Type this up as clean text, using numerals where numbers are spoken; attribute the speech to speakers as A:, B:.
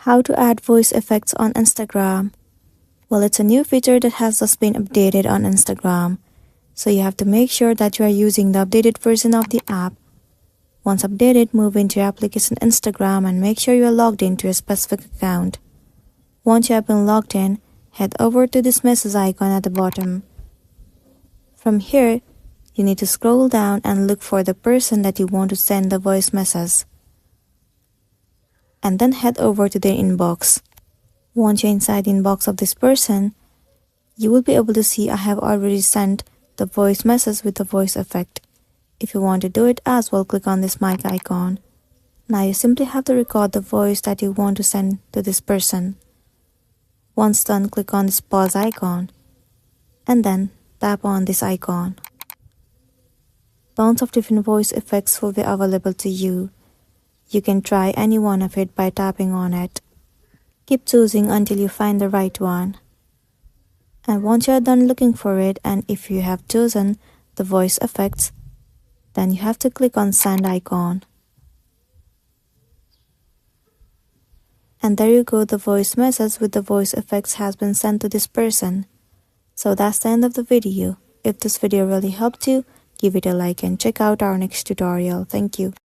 A: How to add voice effects on Instagram. Well, it's a new feature that has just been updated on Instagram. So you have to make sure that you are using the updated version of the app. Once updated, move into your application Instagram and make sure you are logged into a specific account. Once you have been logged in, head over to this message icon at the bottom. From here, you need to scroll down and look for the person that you want to send the voice message. And then head over to their inbox. Once you're inside the inbox of this person, you will be able to see I have already sent the voice message with the voice effect. If you want to do it as well, click on this mic icon. Now you simply have to record the voice that you want to send to this person. Once done, click on this pause icon and then tap on this icon. Tons of different voice effects will be available to you. You can try any one of it by tapping on it. Keep choosing until you find the right one. And once you are done looking for it, and if you have chosen the voice effects, then you have to click on send icon. And there you go, the voice message with the voice effects has been sent to this person. So that's the end of the video. If this video really helped you, give it a like and check out our next tutorial. Thank you.